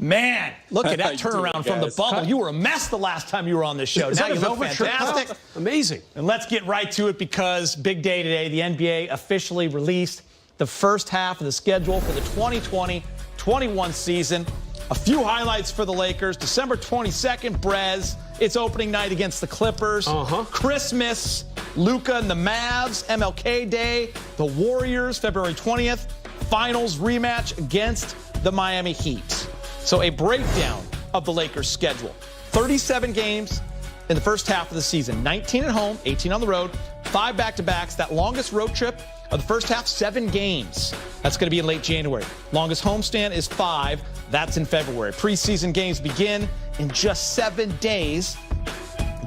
Man, look at that turnaround from the bubble. You were a mess the last time you were on this show. Now you look fantastic. Amazing. And let's get right to it because big day today. The NBA officially released the first half of the schedule for the 2020-21 season. A few highlights for the Lakers. December 22nd, Brez. It's opening night against the Clippers. Christmas, Luka and the Mavs. MLK Day, the Warriors, February 20th. Finals rematch against the Miami Heat. So a breakdown of the Lakers' schedule. 37 games in the first half of the season. 19 at home, 18 on the road, 5 back-to-backs. That longest road trip of the first half, 7 games. That's going to be in late January. Longest homestand is 5. That's in February. Preseason games begin in just 7 days.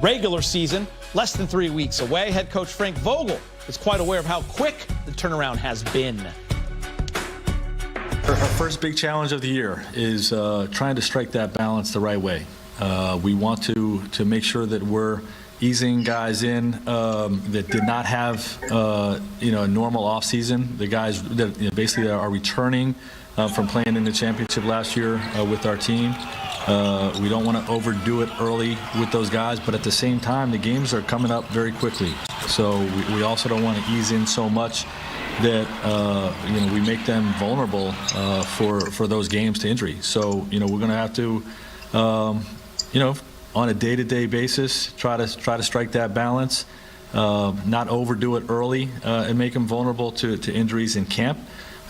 Regular season, less than 3 weeks away. Head coach Frank Vogel is quite aware of how quick the turnaround has been. Our first big challenge of the year is trying to strike that balance the right way. We want to make sure that we're easing guys in that did not have a normal offseason. The guys that basically are returning from playing in the championship last year with our team. We don't want to overdo it early with those guys, but at the same time, the games are coming up very quickly. So we also don't want to ease in so much that we make them vulnerable for those games to injury. So we're going to have to on a day-to-day basis try to strike that balance, not overdo it early and make them vulnerable to injuries in camp,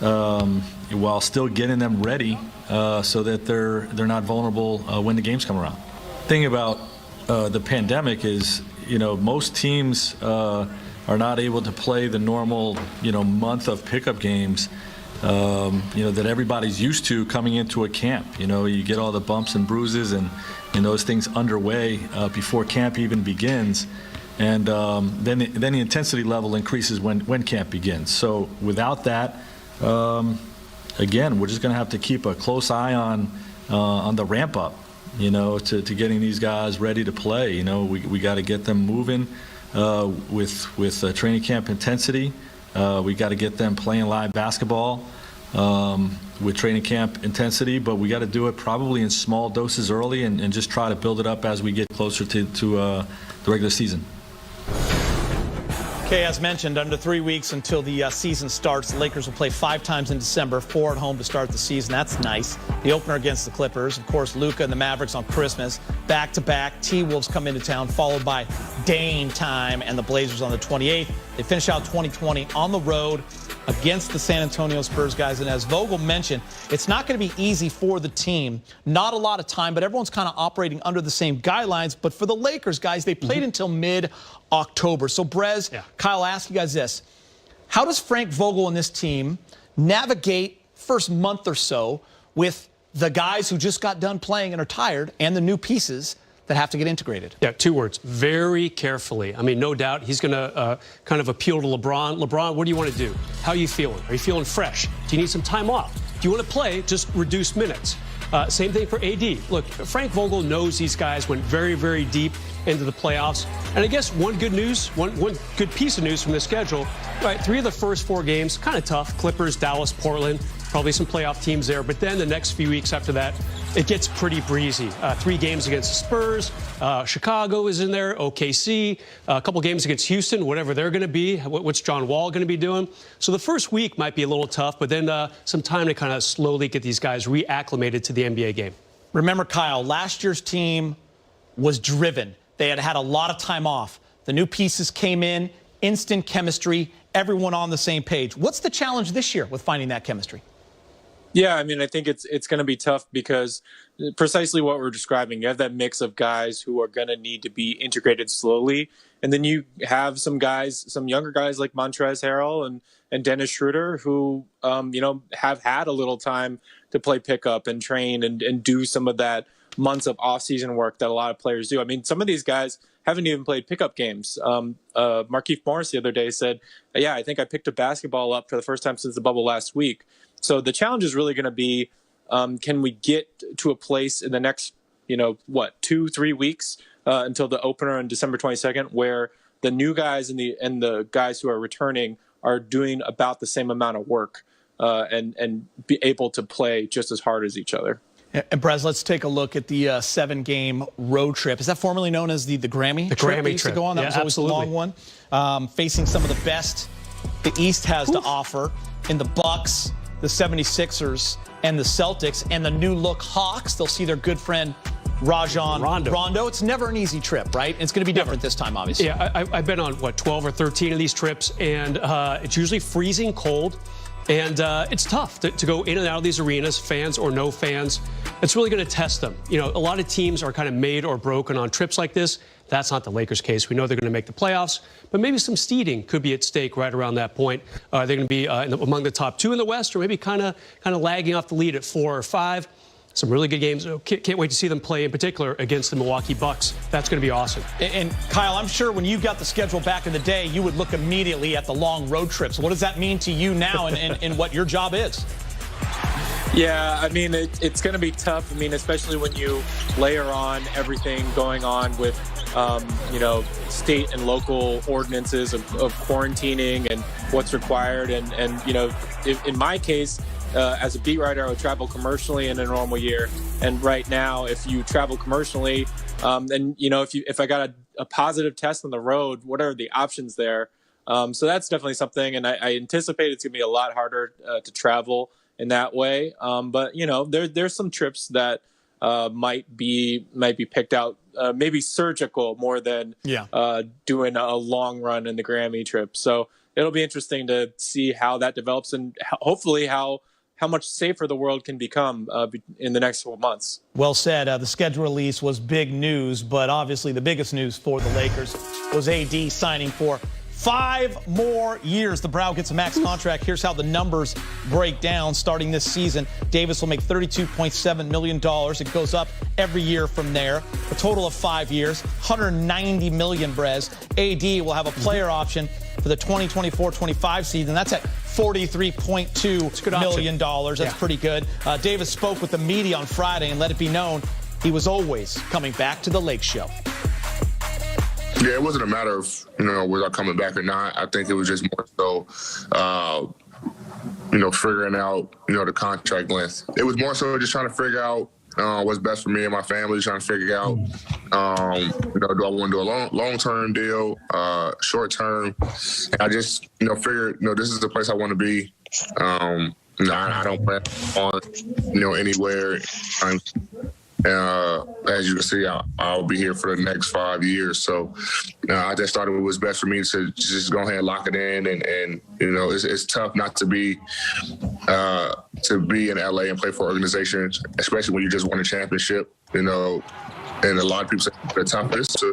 while still getting them ready so that they're not vulnerable when the games come around. The thing about the pandemic is most teams are not able to play the normal, month of pickup games, that everybody's used to coming into a camp. You get all the bumps and bruises and those things underway before camp even begins. And then the intensity level increases when camp begins. So without that, again, we're just going to have to keep a close eye on the ramp up, to getting these guys ready to play. We got to get them moving. With training camp intensity. We got to get them playing live basketball with training camp intensity, but we got to do it probably in small doses early and just try to build it up as we get closer to the regular season. Okay, as mentioned, under 3 weeks until the season starts. The Lakers will play 5 times in December, 4 at home to start the season. That's nice. The opener against the Clippers. Of course, Luka and the Mavericks on Christmas. Back-to-back, T-Wolves come into town, followed by Dame time and the Blazers on the 28th. They finish out 2020 on the road against the San Antonio Spurs, guys. And as Vogel mentioned, it's not going to be easy for the team. Not a lot of time, but everyone's kind of operating under the same guidelines. But for the Lakers, guys, they played until mid-October. So, Brez, Kyle, I'll ask you guys this. How does Frank Vogel and this team navigate first month or so with the guys who just got done playing and are tired and the new pieces that have to get integrated? Yeah, 2 words. Very carefully. I mean, no doubt he's going to kind of appeal to LeBron. LeBron, what do you want to do? How are you feeling? Are you feeling fresh? Do you need some time off? Do you want to play? Just reduce minutes. Same thing for AD. Look, Frank Vogel knows these guys went very, very deep into the playoffs. And I guess one good good piece of news from the schedule, right, 3 of the first 4 games, kind of tough. Clippers, Dallas, Portland, probably some playoff teams there. But then the next few weeks after that, it gets pretty breezy. 3 games against the Spurs. Chicago is in there. OKC. A couple games against Houston, whatever they're going to be. What's John Wall going to be doing? So the first week might be a little tough, but then some time to kind of slowly get these guys reacclimated to the NBA game. Remember, Kyle, last year's team was driven. They had a lot of time off. The new pieces came in, instant chemistry, everyone on the same page. What's the challenge this year with finding that chemistry? Yeah, I mean, I think it's going to be tough because precisely what we're describing. You have that mix of guys who are going to need to be integrated slowly. And then you have some guys, some younger guys like Montrezl Harrell and Dennis Schroeder who, have had a little time to play pickup and train and do some of that months of off-season work that a lot of players do. I mean, some of these guys haven't even played pickup games. Markieff Morris the other day said, I think I picked a basketball up for the first time since the bubble last week. So the challenge is really going to be, can we get to a place in the next, 2-3 weeks until the opener on December 22nd, where the new guys and the guys who are returning are doing about the same amount of work and be able to play just as hard as each other. And Brez, let's take a look at the 7-game road trip. Is that formerly known as the Grammy? The trip Grammy they used trip. to go on? That was always absolutely. the long one. Facing some of the best the East has to offer in the Bucks, the 76ers, and the Celtics, and the new look Hawks. They'll see their good friend Rajon Rondo. It's never an easy trip, right? It's going to be different this time, obviously. Yeah, I've been on, 12 or 13 of these trips, and it's usually freezing cold. And it's tough to go in and out of these arenas, fans or no fans. It's really going to test them. You know, a lot of teams are kind of made or broken on trips like this. That's not the Lakers' case. We know they're going to make the playoffs, but maybe some seeding could be at stake right around that point. They're going to be among the top 2 in the West, or maybe kind of lagging off the lead at 4 or 5. Some really good games. Can't wait to see them play, in particular, against the Milwaukee Bucks. That's going to be awesome. And Kyle, I'm sure when you got the schedule back in the day, you would look immediately at the long road trips. What does that mean to you now and what your job is? Yeah, I mean, it's going to be tough. I mean, especially when you layer on everything going on with, state and local ordinances of quarantining and what's required. And in my case, as a beat writer, I would travel commercially in a normal year. And right now, if you travel commercially, then, if I got a positive test on the road, what are the options there? So that's definitely something. And I anticipate it's going to be a lot harder to travel in that way. But, there's some trips that might be picked out, maybe surgical more than doing a long run in the Grammy trip. So it'll be interesting to see how that develops and hopefully how much safer the world can become in the next 12 months. Well said. The schedule release was big news, but obviously the biggest news for the Lakers was AD signing for 5 more years. The Brow gets a max contract. Here's how the numbers break down. Starting this season, Davis will make $32.7 million. It goes up every year from there. A total of 5 years, $190 million, Brez. AD will have a player option for the 2024-25 season. That's at $43.2 million. That's pretty good. Davis spoke with the media on Friday and let it be known he was always coming back to the Lake Show. Yeah, it wasn't a matter of, was I coming back or not. I think it was just more so, figuring out, the contract length. It was more so just trying to figure out what's best for me and my family, trying to figure out, do I want to do a long-term deal, short-term. I just, figured, this is the place I want to be. I don't plan on, anywhere. As you can see, I'll be here for the next 5 years. So I just thought it was best for me to just go ahead and lock it in. And it's tough not to be in LA and play for an organization, especially when you just won a championship, and a lot of people say the toughest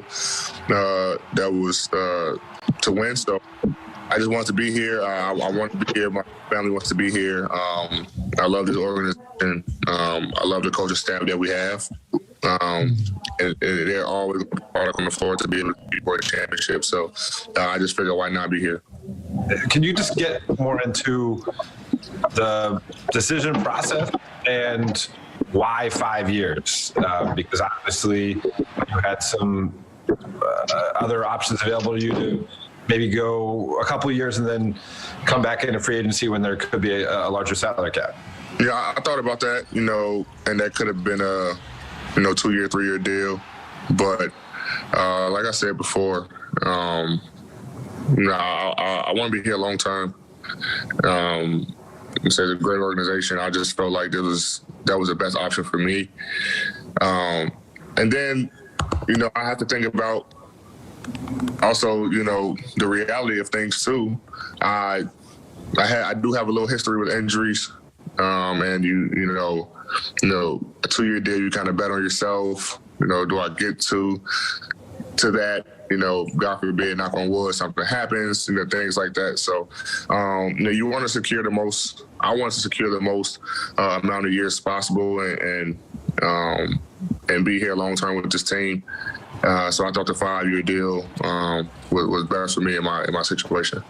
that was to win. So I just want to be here. I want to be here. My family wants to be here. I love this organization. I love the coaching staff that we have. And they're always product on the floor to be able to be for the championship. So I just figured, why not be here? Can you just get more into the decision process and why 5 years? Because obviously you had some other options available to you to maybe go a couple of years and then come back into free agency when there could be a larger salary cap. Yeah, I thought about that, and that could have been a, 2-year, 3-year deal. But like I said before, I want to be here long term. It's a great organization. I just felt like that was the best option for me. And then, I have to think about also, the reality of things too. I do have a little history with injuries, and a 2-year deal, you kind of bet on yourself. Do I get to that? God forbid, knock on wood, something happens, things like that. So, you want to secure the most. I want to secure the most amount of years possible, and be here long term with this team. So I thought the 5-year deal was best for me in my situation.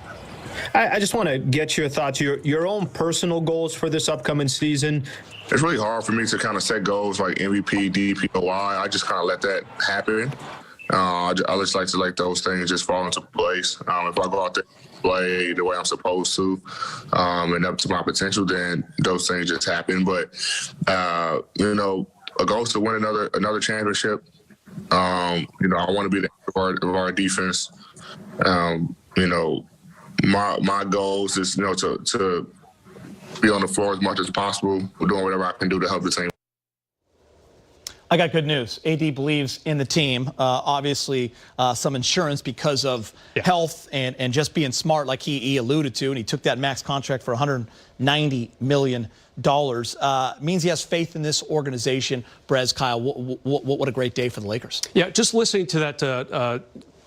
I just want to get your thoughts, your own personal goals for this upcoming season. It's really hard for me to kind of set goals like MVP, DPOY. I just kind of let that happen. I just like to let those things just fall into place. If I go out there play the way I'm supposed to, and up to my potential, then those things just happen. But a goal is to win another championship. I want to be the head of our defense. My goal is just to be on the floor as much as possible, doing whatever I can do to help the team. I got good news. AD believes in the team. Obviously, some insurance because of health and just being smart, like he alluded to, and he took that max contract for $190 million. Means he has faith in this organization. Brez, Kyle, what a great day for the Lakers. Yeah, just listening to that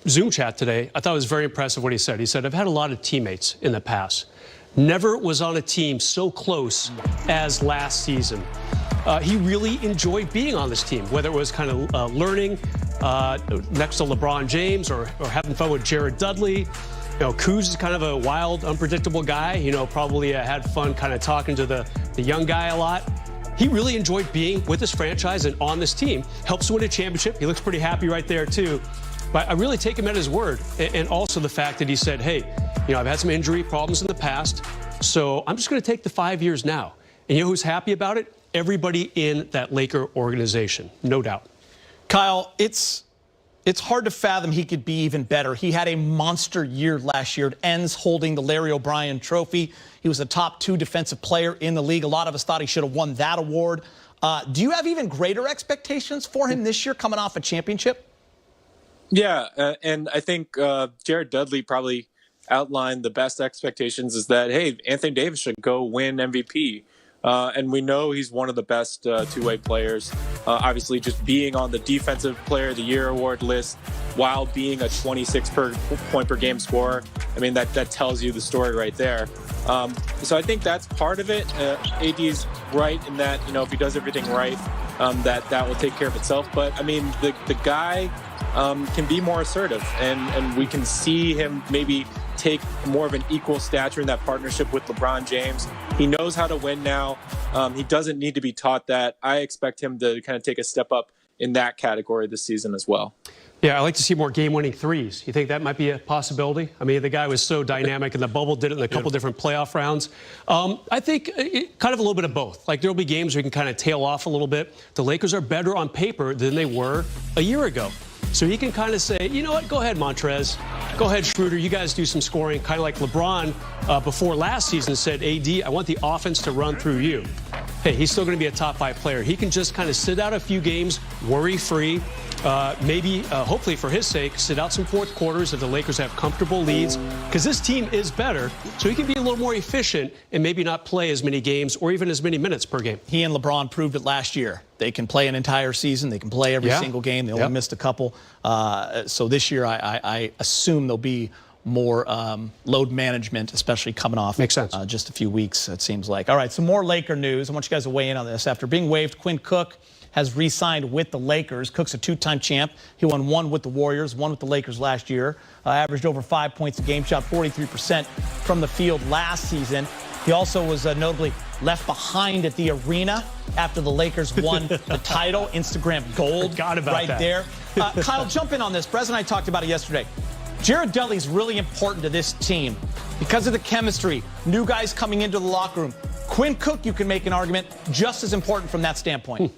Zoom chat today, I thought it was very impressive what he said. He said, I've had a lot of teammates in the past. Never was on a team so close as last season. He really enjoyed being on this team, whether it was kind of learning next to LeBron James or having fun with Jared Dudley. Kuz is kind of a wild, unpredictable guy. Probably had fun kind of talking to the young guy a lot. He really enjoyed being with this franchise and on this team. Helps win a championship. He looks pretty happy right there, too. But I really take him at his word. And also the fact that he said, hey, I've had some injury problems in the past, so I'm just going to take the 5 years now. And who's happy about it? Everybody in that Laker organization, no doubt. Kyle, it's hard to fathom he could be even better. He had a monster year last year. It ends holding the Larry O'Brien trophy. He was the top 2 defensive player in the league. A lot of us thought he should have won that award. Do you have even greater expectations for him this year coming off a championship? Yeah, and I think Jared Dudley probably outlined the best expectations is that, hey, Anthony Davis should go win MVP. And we know he's one of the best two-way players. Obviously, just being on the Defensive Player of the Year award list while being a 26 point per game scorer. I mean, that tells you the story right there. So I think that's part of it. AD's right in that, if he does everything right, that will take care of itself. But, I mean, the guy can be more assertive, and we can see him maybe take more of an equal stature in that partnership with LeBron James. He knows how to win now. He doesn't need to be taught that. I expect him to kind of take a step up in that category this season as well. Yeah, I like to see more game-winning threes. You think that might be a possibility? I mean, the guy was so dynamic in the bubble, did it in a couple different playoff rounds. I think kind of a little bit of both. Like, there'll be games where you can kind of tail off a little bit. The Lakers are better on paper than they were a year ago. So he can kind of say, you know what, go ahead, Montrez. Go ahead, Schroeder. You guys do some scoring. Kind of like LeBron before last season said, AD, I want the offense to run through you. Hey, he's still going to be a top 5 player. He can just kind of sit out a few games, worry-free. Maybe, hopefully for his sake, sit out some fourth quarters if the Lakers have comfortable leads, because this team is better, so he can be a little more efficient and maybe not play as many games or even as many minutes per game. He and LeBron proved it last year. They can play an entire season. They can play every single game. They only missed a couple. So this year, I assume there'll be more load management, especially coming off Makes sense. Just a few weeks, it seems like. All right, some more Laker news. I want you guys to weigh in on this. After being waived, Quinn Cook has re-signed with the Lakers. Cook's a 2-time champ. He won 1 with the Warriors, 1 with the Lakers last year. Averaged over 5 points a game, shot 43% from the field last season. He also was notably left behind at the arena after the Lakers won the title. Instagram gold Forgot about right that. there. Kyle, jump in on this. Brez and I talked about it yesterday. Jared Dudley's really important to this team because of the chemistry, new guys coming into the locker room. Quinn Cook, you can make an argument, just as important from that standpoint.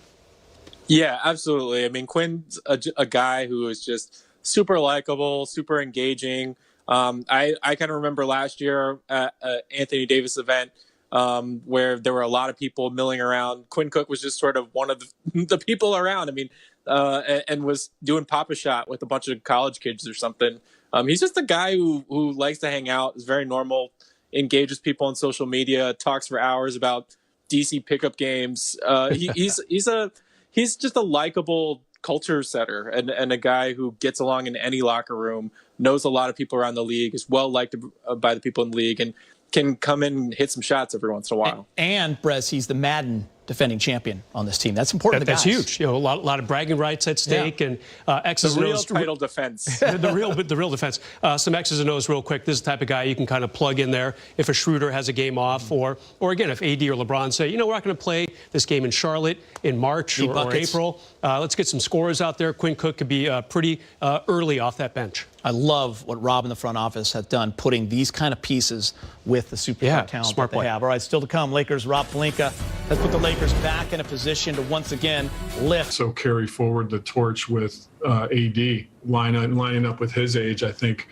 Yeah, absolutely. I mean, Quinn's a guy who is just super likable, super engaging. I kind of remember last year at an Anthony Davis event where there were a lot of people milling around. Quinn Cook was just sort of one of the people around. I mean, and was doing Papa Shot with a bunch of college kids or something. He's just a guy who likes to hang out, is very normal, engages people on social media, talks for hours about DC pickup games. He's just a likable culture setter and a guy who gets along in any locker room, knows a lot of people around the league, is well liked by the people in the league, and can come in and hit some shots every once in a while. And Brez, he's the Madden defending champion on this team. That's important. That's huge. You know, a lot of bragging rights at stake, and X's The and real O's. title defense. the real defense. Some X's and O's real quick. This is the type of guy you can kind of plug in there if a Schroeder has a game off, or again, if AD or LeBron say, you know, we're not going to play this game in Charlotte in March or April. Let's get some scorers out there. Quinn Cook could be pretty early off that bench. I love what Rob in the front office has done, putting these kind of pieces with the superstar talent that they have. All right, still to come. Lakers, Rob Pelinka has put the Lakers back in a position to once again lift. So carry forward the torch with AD, lining up with his age. I think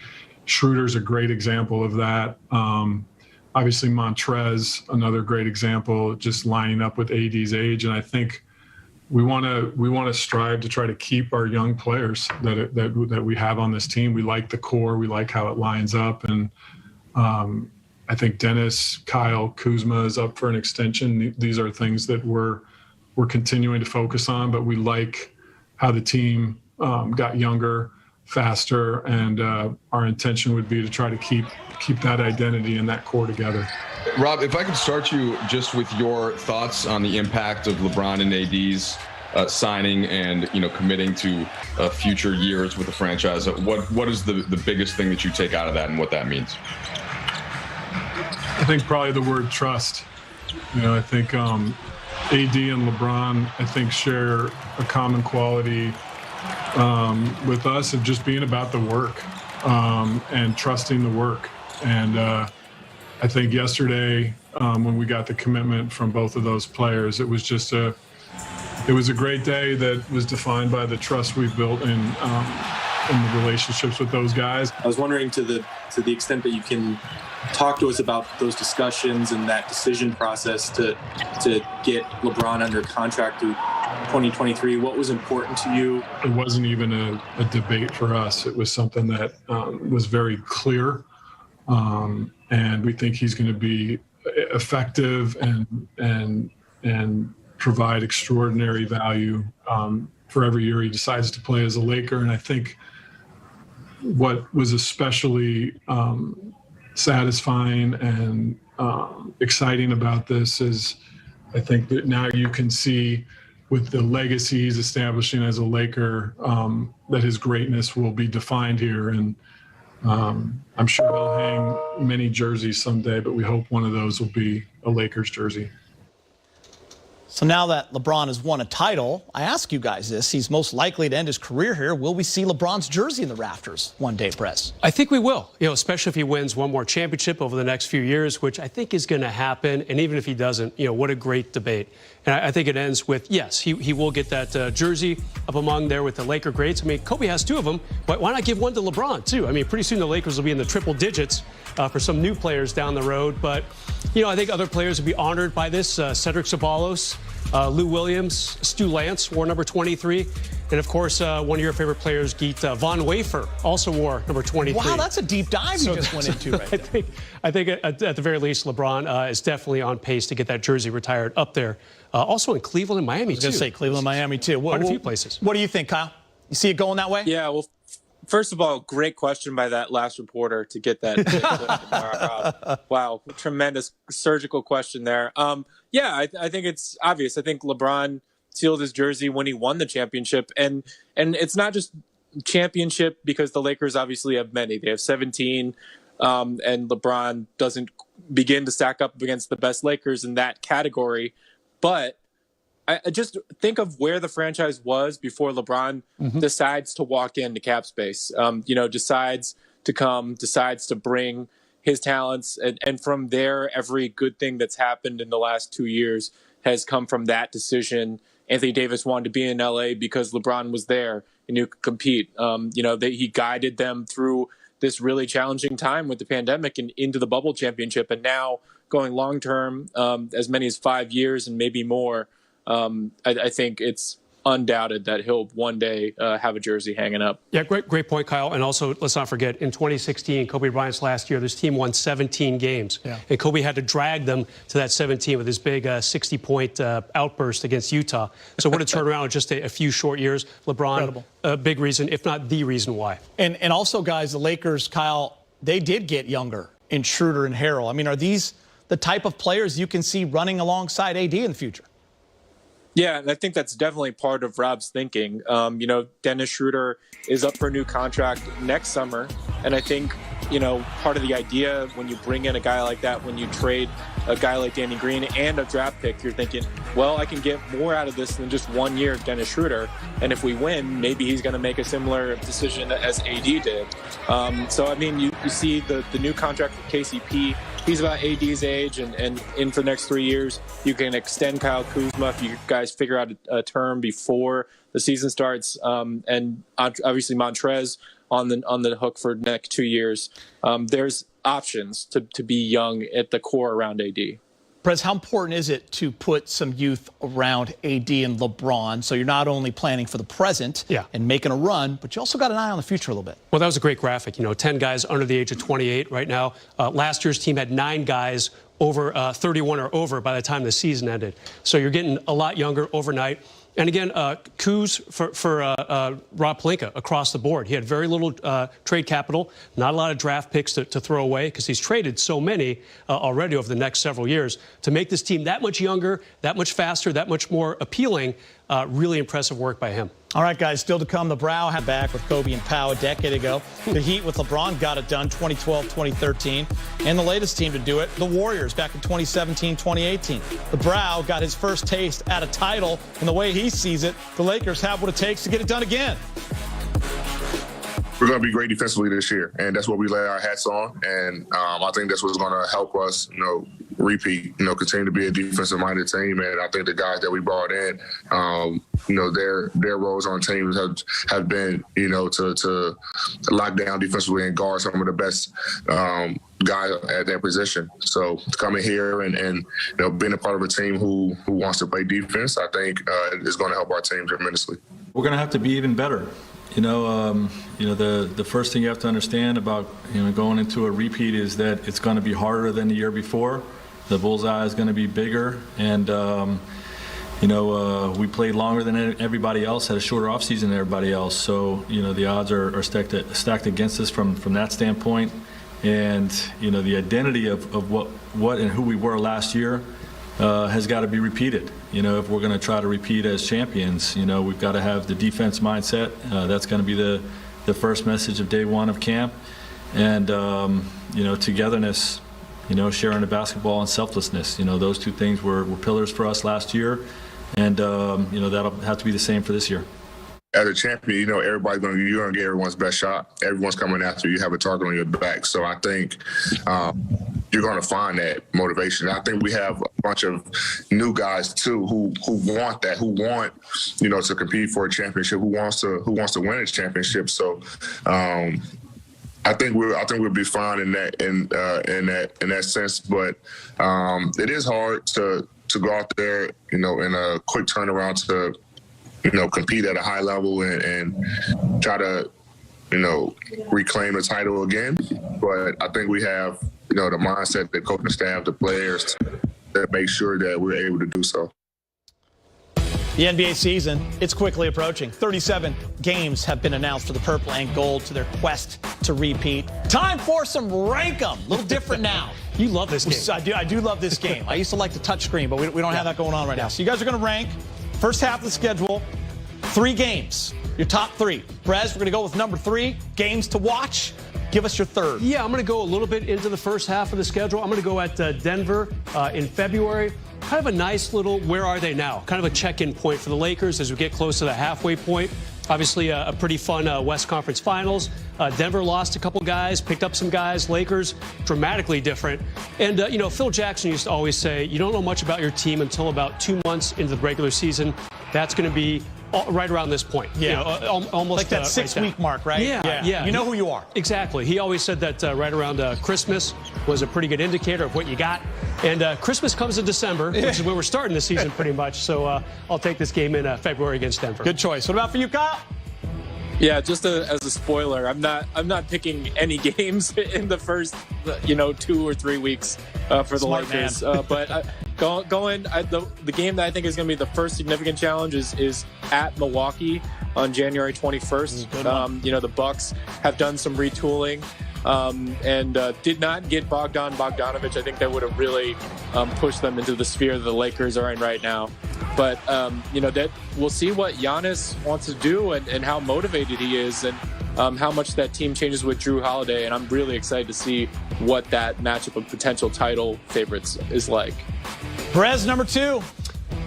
Schroeder's a great example of that. Obviously, Montrez, another great example, just lining up with AD's age. And I think we want to strive to try to keep our young players that we have on this team. We like the core. We like how it lines up. And I think Dennis, Kyle, Kuzma is up for an extension. These are things that we're continuing to focus on, but we like how the team got younger, faster, and our intention would be to try to keep that identity and that core together. Rob, if I could start you just with your thoughts on the impact of LeBron and AD's signing and, you know, committing to future years with the franchise. What is the biggest thing that you take out of that and what that means? I think probably the word trust. You know, I think AD and LeBron, I think, share a common quality with us of just being about the work and trusting the work. And I think yesterday when we got the commitment from both of those players, it was just a great day that was defined by the trust we've built in the relationships with those guys. I was wondering to the extent that you can talk to us about those discussions and that decision process to get LeBron under contract through 2023. What was important to you? It wasn't even a debate for us. It was something that was very clear. And we think he's going to be effective and provide extraordinary value for every year he decides to play as a Laker. And I think what was especially satisfying and exciting about this is I think that now you can see with the legacy he's establishing as a Laker that his greatness will be defined here. And I'm sure he'll hang many jerseys someday, but we hope one of those will be a Lakers jersey. So now that LeBron has won a title, I ask you guys this. He's most likely to end his career here. Will we see LeBron's jersey in the rafters one day, Press? I think we will, you know, especially if he wins one more championship over the next few years, which I think is going to happen. And even if he doesn't, you know, what a great debate. And I think it ends with, yes, he will get that jersey up among there with the Laker greats. I mean, Kobe has two of them, but why not give one to LeBron, too? I mean, pretty soon the Lakers will be in the triple digits for some new players down the road. But, you know, I think other players would be honored by this. Cedric Ceballos, Lou Williams, Stu Lance wore number 23. And, of course, one of your favorite players, Geet Von Wafer, also wore number 23. Wow, that's a deep dive you just went into right there. I think at the very least, LeBron is definitely on pace to get that jersey retired up there. Also in Cleveland and Miami, too. I was going to say Cleveland and Miami, too. Quite a few places. What do you think, Kyle? You see it going that way? Yeah, well, first of all, great question by that last reporter to get that. Wow, tremendous surgical question there. Yeah, I think it's obvious. I think LeBron sealed his jersey when he won the championship. And it's not just championship because the Lakers obviously have many. They have 17, and LeBron doesn't begin to stack up against the best Lakers in that category. But I just think of where the franchise was before LeBron decides to walk into cap space, decides to come, decides to bring his talents. And from there, every good thing that's happened in the last 2 years has come from that decision. Anthony Davis wanted to be in LA because LeBron was there and you could compete. He guided them through this really challenging time with the pandemic and into the bubble championship. And now going long term, as many as 5 years and maybe more, I think it's undoubted that he'll one day have a jersey hanging up. Yeah, great point, Kyle. And also, let's not forget, in 2016, Kobe Bryant's last year, this team won 17 games. Yeah. And Kobe had to drag them to that 17 with his big 60-point outburst against Utah. So what a turnaround in just a few short years. LeBron, a big reason, if not the reason why. And also, guys, the Lakers, Kyle, they did get younger in Schroeder and Harrell. I mean, are these the type of players you can see running alongside AD in the future? Yeah, and I think that's definitely part of Rob's thinking. Dennis Schroeder is up for a new contract next summer, and I think, part of the idea when you bring in a guy like that, when you trade a guy like Danny Green and a draft pick, you're thinking, well, I can get more out of this than just 1 year of Dennis Schroeder, and if we win, maybe he's going to make a similar decision as AD did. You see the new contract with KCP. He's about AD's age, and in for the next 3 years, you can extend Kyle Kuzma if you guys figure out a term before the season starts. And obviously Montrez on the hook for the next 2 years. There's options to be young at the core around AD. Prez, how important is it to put some youth around AD and LeBron so you're not only planning for the present and making a run, but you also got an eye on the future a little bit? Well, that was a great graphic. 10 guys under the age of 28 right now. Last year's team had 9 guys over 31 or over by the time the season ended. So you're getting a lot younger overnight. And again, Kuz for Rob Pelinka across the board. He had very little trade capital, not a lot of draft picks to throw away because he's traded so many already over the next several years. To make this team that much younger, that much faster, that much more appealing, really impressive work by him. All right, guys, still to come. The Brow had back with Kobe and Pau a decade ago. The Heat with LeBron got it done 2012, 2013. And the latest team to do it, the Warriors, back in 2017, 2018. The Brow got his first taste at a title, and the way he sees it, the Lakers have what it takes to get it done again. We're going to be great defensively this year, and that's what we lay our hats on. And I think that's what's going to help us, repeat, continue to be a defensive-minded team. And I think the guys that we brought in, their roles on teams have been, to lock down defensively and guard some of the best guys at their position. So coming here and being a part of a team who wants to play defense, I think is going to help our team tremendously. We're going to have to be even better. The first thing you have to understand about going into a repeat is that it's going to be harder than the year before. The bullseye is going to be bigger, and we played longer than everybody else, had a shorter offseason than everybody else. So the odds are stacked against us from that standpoint, and the identity of what and who we were last year has got to be repeated. If we're going to try to repeat as champions, we've got to have the defense mindset. That's going to be the first message of day one of camp. And, togetherness, sharing the basketball and selflessness. Those two things were pillars for us last year. And, that'll have to be the same for this year. As a champion, you're going to get everyone's best shot. Everyone's coming after you. You have a target on your back. So I think you're going to find that motivation. I think we have a bunch of new guys too who want that, who want to compete for a championship, who wants to win a championship. So I think we'll be fine in that sense. But it is hard to go out there, in a quick turnaround to compete at a high level and try to, reclaim the title again. But I think we have, the mindset, the coaching staff, the players to make sure that we're able to do so. The NBA season, it's quickly approaching. 37 games have been announced for the purple and gold to their quest to repeat. Time for some rank 'em. A little different now. You love this game. I do love this game. I used to like the touch screen, but we don't have that going on right now. So you guys are going to rank first half of the schedule, 3 games. Your top 3. Brez, we're going to go with number 3, games to watch. Give us your third. Yeah, I'm going to go a little bit into the first half of the schedule. I'm going to go at Denver in February. Kind of a nice little where are they now? Kind of a check-in point for the Lakers as we get close to the halfway point. Obviously, a pretty fun West Conference Finals. Denver lost a couple guys, picked up some guys. Lakers, dramatically different. And, Phil Jackson used to always say, you don't know much about your team until about 2 months into the regular season. That's going to be right around this point. Yeah. Almost like that 6-week mark, right? Yeah. You know who you are. Exactly. He always said that right around Christmas was a pretty good indicator of what you got. And Christmas comes in December, which is where we're starting the season pretty much. So I'll take this game in February against Denver. Good choice. What about for you, Kyle? Yeah, just as a spoiler, I'm not picking any games in the first 2 or 3 weeks for the Lakers. But the game that I think is going to be the first significant challenge is at Milwaukee on January 21st. The Bucks have done some retooling and did not get Bogdanovich. I think that would have really pushed them into the sphere that the Lakers are in right now. But that we'll see what Giannis wants to do and how motivated he is, and how much that team changes with Drew Holiday. And I'm really excited to see what that matchup of potential title favorites is like. Perez, number 2.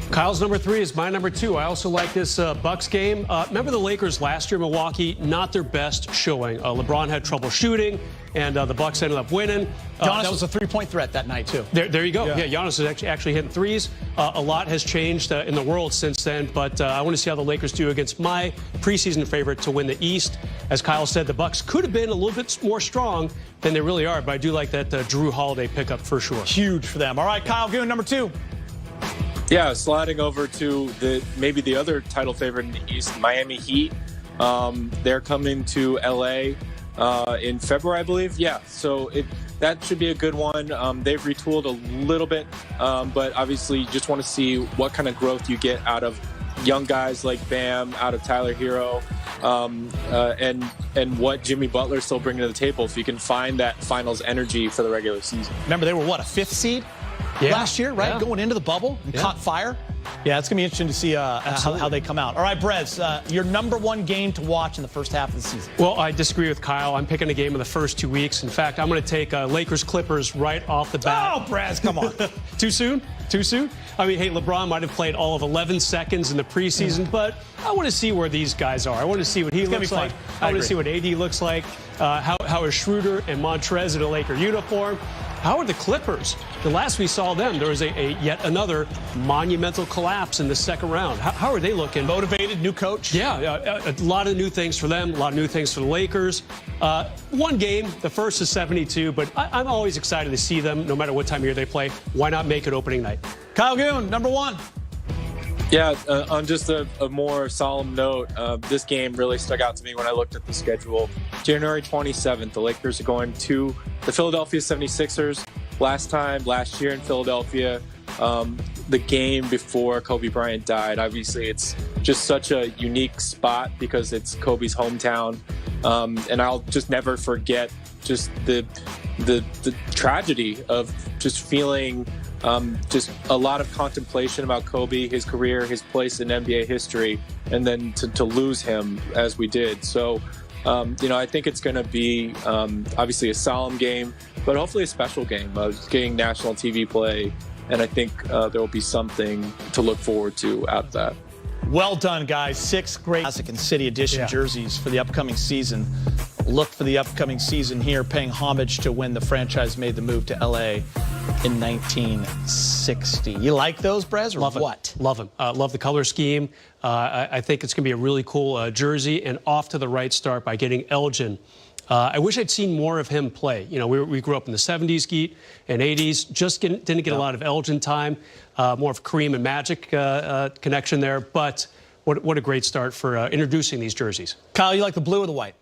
Kyle's number 3 is my number 2. I also like this Bucks game. Remember the Lakers last year in Milwaukee? Not their best showing. LeBron had trouble shooting, and the Bucks ended up winning. Giannis was a three-point threat that night, too. There you go. Yeah, Giannis is actually hitting threes. A lot has changed in the world since then, but I want to see how the Lakers do against my preseason favorite to win the East. As Kyle said, the Bucks could have been a little bit more strong than they really are, but I do like that Drew Holiday pickup for sure. Huge for them. All right, Kyle Goon, number 2. Yeah, sliding over to maybe the other title favorite in the East, Miami Heat. They're coming to LA in February, I believe. Yeah, so that should be a good one. They've retooled a little bit, but obviously you just want to see what kind of growth you get out of young guys like Bam, out of Tyler Hero, and what Jimmy Butler's still bringing to the table. If you can find that finals energy for the regular season. Remember, they were, what, a 5th seed? Last year, right? Going into the bubble and caught fire. Yeah, it's going to be interesting to see how they come out. All right, Brez, your number 1 game to watch in the first half of the season. Well, I disagree with Kyle. I'm picking a game in the first 2 weeks. In fact, I'm going to take Lakers-Clippers right off the bat. Oh, Brez, come on. Too soon? Too soon? I mean, hey, LeBron might have played all of 11 seconds in the preseason, but I want to see where these guys are. I want to see what he looks like. I want to see what AD looks like. How is Schroeder and Montrez in a Laker uniform? How are the Clippers? The last we saw them, there was yet another monumental collapse in the second round. How are they looking? Motivated, new coach? Yeah, a lot of new things for them, a lot of new things for the Lakers. One game, the first is 72, but I'm always excited to see them no matter what time of year they play. Why not make it opening night? Kyle Goon, number 1. Yeah, on just a more solemn note, this game really stuck out to me when I looked at the schedule. January 27th, the Lakers are going to the Philadelphia 76ers. Last year in Philadelphia, the game before Kobe Bryant died. Obviously, it's just such a unique spot because it's Kobe's hometown. And I'll just never forget just the tragedy of just feeling just a lot of contemplation about Kobe, his career, his place in NBA history, and then to lose him as we did. So, I think it's going to be obviously a solemn game, but hopefully a special game. Getting national TV play, and I think there will be something to look forward to out of that. Well done, guys. 6 great Classic and City Edition jerseys for the upcoming season. Look for the upcoming season here, paying homage to when the franchise made the move to LA in 1960. You like those, Brez, or Love what? Love them. Love the color scheme. I think it's going to be a really cool jersey, and off to the right start by getting Elgin. I wish I'd seen more of him play. You know, we grew up in the 70s, Geet, and 80s. Just didn't get a lot of Elgin time. More of Kareem and Magic connection there. But what a great start for introducing these jerseys. Kyle, you like the blue or the white?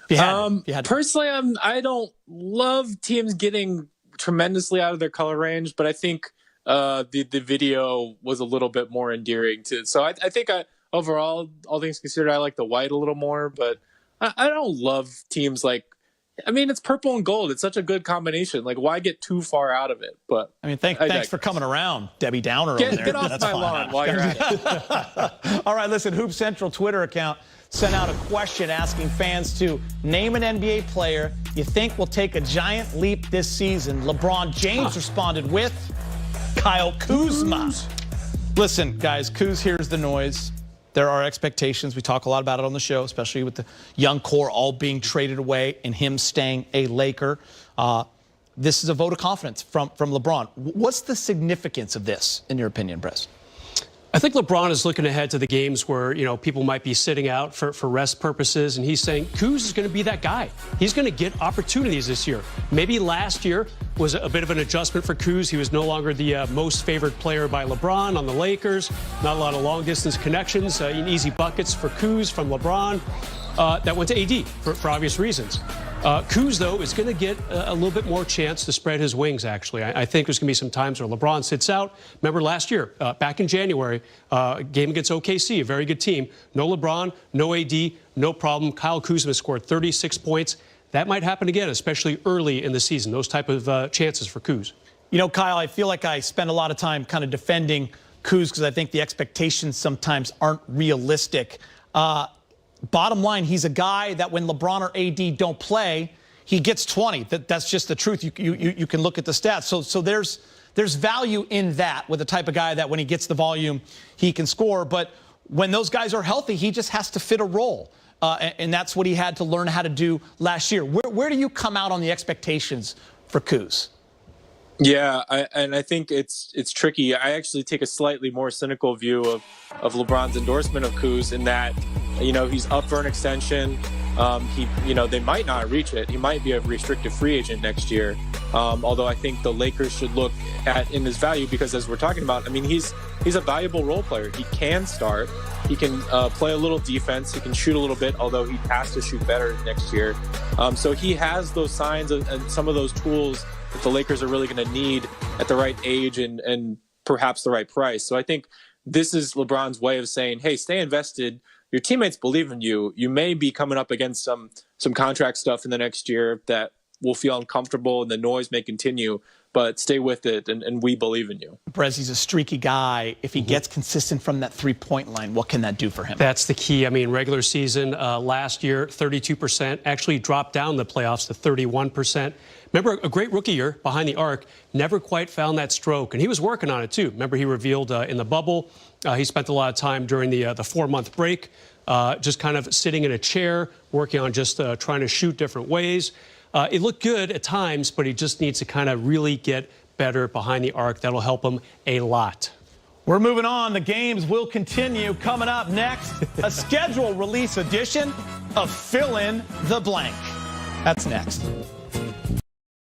Personally, I don't love teams getting tremendously out of their color range, but I think the video was a little bit more endearing too. So I think overall, all things considered, I like the white a little more, but I don't love teams like, I mean, it's purple and gold. It's such a good combination. Like, why get too far out of it? But I mean, thanks for coming around, Debbie Downer. Get off my lawn while you're at it. All right, listen, Hoop Central Twitter account sent out a question asking fans to name an NBA player you think will take a giant leap this season. LeBron James responded with Kyle Kuzma. Listen, guys, Kuz hears the noise. There are expectations. We talk a lot about it on the show, especially with the young core all being traded away and him staying a Laker. This is a vote of confidence from LeBron. What's the significance of this, in your opinion, Brez? I think LeBron is looking ahead to the games where, you know, people might be sitting out for rest purposes, and he's saying Kuz is going to be that guy. He's going to get opportunities this year. Maybe last year was a bit of an adjustment for Kuz. He was no longer the most favored player by LeBron on the Lakers. Not a lot of long-distance connections, easy buckets for Kuz from LeBron. That went to AD for obvious reasons. Kuz, though, is going to get a little bit more chance to spread his wings, actually. I think there's going to be some times where LeBron sits out. Remember last year, back in January, game against OKC, a very good team. No LeBron, no AD, no problem. Kyle Kuzma scored 36 points. That might happen again, especially early in the season, those type of chances for Kuz. You know, Kyle, I feel like I spend a lot of time kind of defending Kuz because I think the expectations sometimes aren't realistic. Bottom line, he's a guy that when LeBron or AD don't play, he gets 20. That's just the truth. You can look at the stats. So there's value in that with the type of guy that when he gets the volume, he can score. But when those guys are healthy, he just has to fit a role. And that's what he had to learn how to do last year. Where do you come out on the expectations for Kuz? Yeah, I think it's tricky. I actually take a slightly more cynical view of LeBron's endorsement of Kuz in that, he's up for an extension. They might not reach it. He might be a restricted free agent next year. Although I think the Lakers should look at in his value because, as we're talking about, I mean, he's a valuable role player. He can start. He can play a little defense. He can shoot a little bit, although he has to shoot better next year. So he has those signs and some of those tools that the Lakers are really going to need at the right age and perhaps the right price. So I think this is LeBron's way of saying, hey, stay invested. Your teammates believe in you. You may be coming up against some contract stuff in the next year that will feel uncomfortable and the noise may continue, but stay with it, and we believe in you. Brez, he's a streaky guy. If he gets consistent from that three-point line, what can that do for him? That's the key. I mean, regular season last year, 32%, actually dropped down the playoffs to 31%. Remember, a great rookie year behind the arc, never quite found that stroke, and he was working on it too. Remember, he revealed in the bubble, he spent a lot of time during the 4-month break, just kind of sitting in a chair, working on just trying to shoot different ways. It looked good at times, but he just needs to kind of really get better behind the arc. That'll help him a lot. We're moving on. The games will continue. Coming up next, a schedule release edition of Fill in the Blank. That's next.